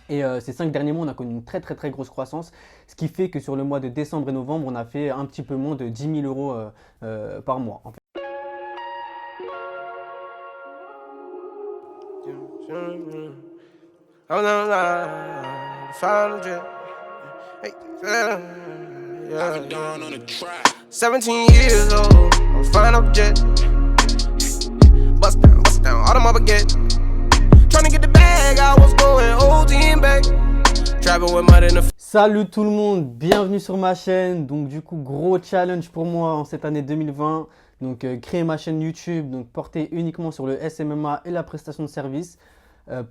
Et ces 5 derniers mois, on a connu une très très très grosse croissance, ce qui fait que sur le mois de décembre et novembre, on a fait un petit peu moins de 10 000 euros par mois, en fait. I'm not final jet. Hey, yeah, Gone on a track. 17 years old, I was flying up jet. Bust down, all them up baguette. Trying to get the bag, I was going OT and back. Trapping with mud in the Salut tout le monde, bienvenue sur ma chaîne. Donc du coup, gros challenge pour moi en cette année 2020. Donc créer ma chaîne YouTube, donc portée uniquement sur le SMMA et la prestation de service.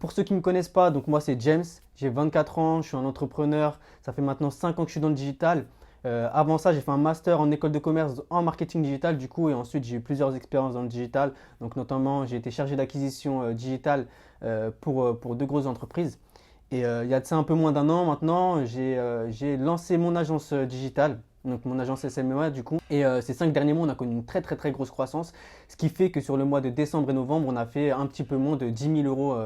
Pour ceux qui ne me connaissent pas, donc moi c'est James, j'ai 24 ans, je suis un entrepreneur, ça fait maintenant 5 ans que je suis dans le digital. Avant ça, j'ai fait un master en école de commerce en marketing digital du coup, et ensuite j'ai eu plusieurs expériences dans le digital. Donc notamment, j'ai été chargé d'acquisition digitale pour deux grosses entreprises. Et il y a de ça un peu moins d'un an maintenant, j'ai lancé mon agence digitale, donc mon agence SMMA du coup. Et ces 5 derniers mois, on a connu une très très très grosse croissance, ce qui fait que sur le mois de décembre et novembre, on a fait un petit peu moins de 10 000 euros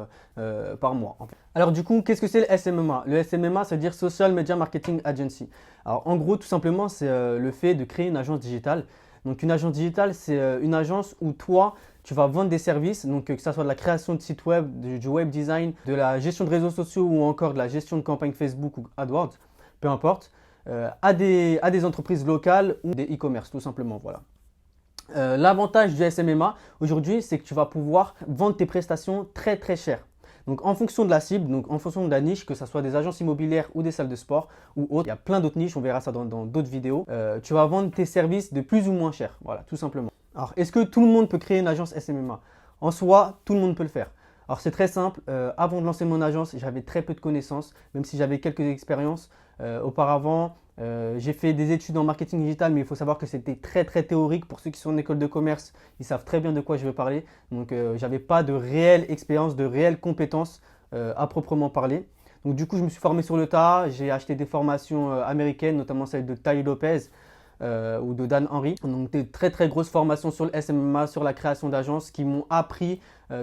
par mois, en fait. Alors du coup, qu'est-ce que c'est le SMMA? Le SMMA, ça veut dire Social Media Marketing Agency. Alors en gros, tout simplement, c'est le fait de créer une agence digitale. Donc une agence digitale, c'est une agence où toi, tu vas vendre des services, donc que ce soit de la création de sites web, du web design, de la gestion de réseaux sociaux ou encore de la gestion de campagnes Facebook ou AdWords, peu importe, à des entreprises locales ou des e-commerce tout simplement. Voilà. L'avantage du SMMA aujourd'hui, c'est que tu vas pouvoir vendre tes prestations très très chères. Donc en fonction de la cible, donc en fonction de la niche, que ce soit des agences immobilières ou des salles de sport ou autres, il y a plein d'autres niches, on verra ça dans d'autres vidéos. Tu vas vendre tes services de plus ou moins cher, voilà, tout simplement. Alors, est-ce que tout le monde peut créer une agence SMMA? En soi, tout le monde peut le faire. Alors, c'est très simple. Avant de lancer mon agence, j'avais très peu de connaissances, même si j'avais quelques expériences. Auparavant, j'ai fait des études en marketing digital, mais il faut savoir que c'était très très théorique. Pour ceux qui sont en école de commerce, ils savent très bien de quoi je veux parler. Donc, je n'avais pas de réelle expérience, de réelles compétences à proprement parler. Donc, du coup, je me suis formé sur le tas. J'ai acheté des formations américaines, notamment celle de Tai Lopez. Ou de Dan Henry. Donc des très très grosses formations sur le SMMA, sur la création d'agences qui m'ont appris,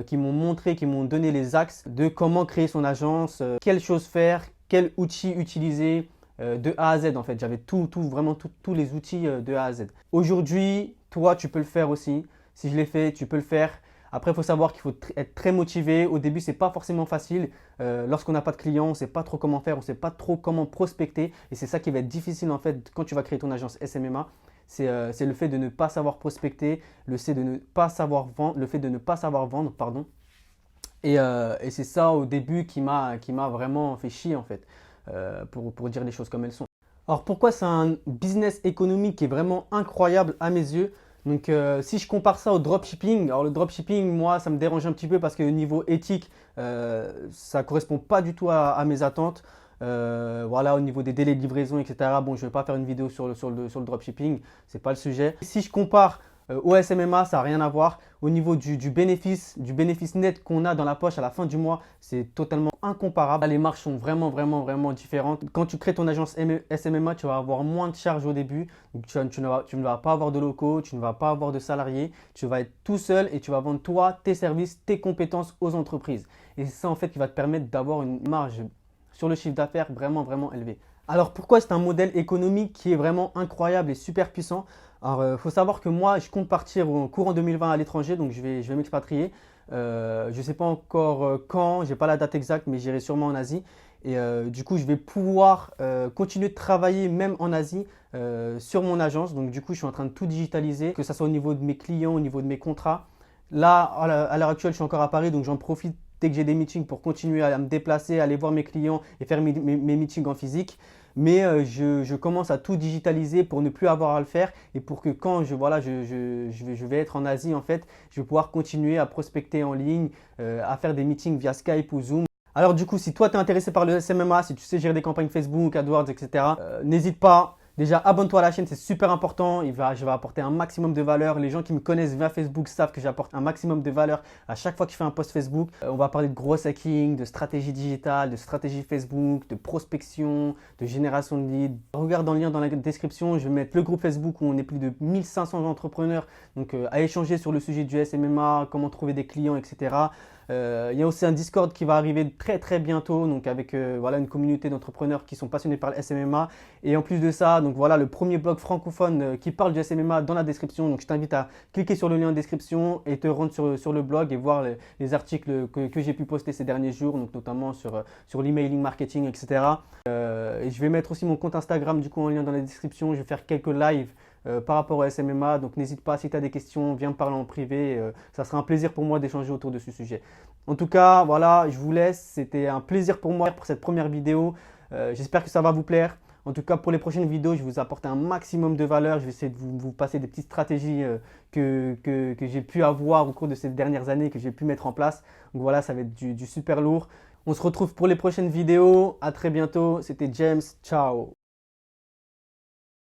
qui m'ont montré, qui m'ont donné les axes de comment créer son agence, quelles choses faire, quels outils utiliser de A à Z en fait. J'avais vraiment tous les outils de A à Z. Aujourd'hui, toi tu peux le faire aussi. Si je l'ai fait, tu peux le faire. Après, il faut savoir qu'il faut être très motivé. Au début, ce n'est pas forcément facile. Lorsqu'on n'a pas de clients, on ne sait pas trop comment faire, on ne sait pas trop comment prospecter. Et c'est ça qui va être difficile en fait quand tu vas créer ton agence SMMA. C'est le fait de ne pas savoir prospecter, le fait de ne pas savoir vendre, pardon. Et c'est ça au début qui m'a vraiment fait chier en fait, pour dire les choses comme elles sont. Alors pourquoi c'est un business économique qui est vraiment incroyable à mes yeux? Donc si je compare ça au dropshipping, alors le dropshipping, moi, ça me dérange un petit peu parce que au niveau éthique, ça ne correspond pas du tout à mes attentes. Voilà, au niveau des délais de livraison, etc. Bon, je ne vais pas faire une vidéo sur le dropshipping, ce n'est pas le sujet. Si je compare au SMMA, ça n'a rien à voir. Au niveau du bénéfice net qu'on a dans la poche à la fin du mois, c'est totalement incomparable. Les marges sont vraiment, vraiment, vraiment différentes. Quand tu crées ton agence SMMA, tu vas avoir moins de charges au début. Donc, tu ne vas pas avoir de locaux, tu ne vas pas avoir de salariés. Tu vas être tout seul et tu vas vendre toi, tes services, tes compétences aux entreprises. Et c'est ça en fait qui va te permettre d'avoir une marge sur le chiffre d'affaires vraiment, vraiment élevé. Alors pourquoi c'est un modèle économique qui est vraiment incroyable et super puissant? Alors il faut savoir que moi je compte partir au courant 2020 à l'étranger, donc je vais m'expatrier. Je ne sais pas encore quand, je n'ai pas la date exacte, mais j'irai sûrement en Asie. Et du coup je vais pouvoir continuer de travailler même en Asie sur mon agence. Donc du coup je suis en train de tout digitaliser, que ce soit au niveau de mes clients, au niveau de mes contrats. Là à l'heure actuelle je suis encore à Paris, donc j'en profite dès que j'ai des meetings pour continuer à me déplacer, aller voir mes clients et faire mes meetings en physique. Mais je commence à tout digitaliser pour ne plus avoir à le faire et pour que quand je vais être en Asie, en fait, je vais pouvoir continuer à prospecter en ligne, à faire des meetings via Skype ou Zoom. Alors du coup, si toi tu es intéressé par le SMMA, si tu sais gérer des campagnes Facebook, AdWords, etc., n'hésite pas. Déjà, abonne-toi à la chaîne, c'est super important. Je vais apporter un maximum de valeur. Les gens qui me connaissent via Facebook savent que j'apporte un maximum de valeur à chaque fois que je fais un post Facebook. On va parler de gros hacking, de stratégie digitale, de stratégie Facebook, de prospection, de génération de leads. Regarde dans le lien dans la description, je vais mettre le groupe Facebook où on est plus de 1500 entrepreneurs. Donc, à échanger sur le sujet du SMMA, comment trouver des clients, etc. Il y a aussi un Discord qui va arriver très bientôt, donc avec voilà, une communauté d'entrepreneurs qui sont passionnés par le SMMA. Et en plus de ça, donc voilà, le premier blog francophone qui parle du SMMA dans la description. Donc je t'invite à cliquer sur le lien en description et te rendre sur le blog et voir les articles que j'ai pu poster ces derniers jours, donc notamment sur l'emailing marketing, etc. Et je vais mettre aussi mon compte Instagram du coup en lien dans la description. Je vais faire quelques lives par rapport au SMMA. Donc n'hésite pas, si tu as des questions, viens me parler en privé. Ça sera un plaisir pour moi d'échanger autour de ce sujet. En tout cas, voilà, je vous laisse. C'était un plaisir pour moi pour cette première vidéo. J'espère que ça va vous plaire. En tout cas, pour les prochaines vidéos, je vais vous apporter un maximum de valeur. Je vais essayer de vous passer des petites stratégies que j'ai pu avoir au cours de ces dernières années, que j'ai pu mettre en place. Donc voilà, ça va être du super lourd. On se retrouve pour les prochaines vidéos. À très bientôt. C'était James. Ciao.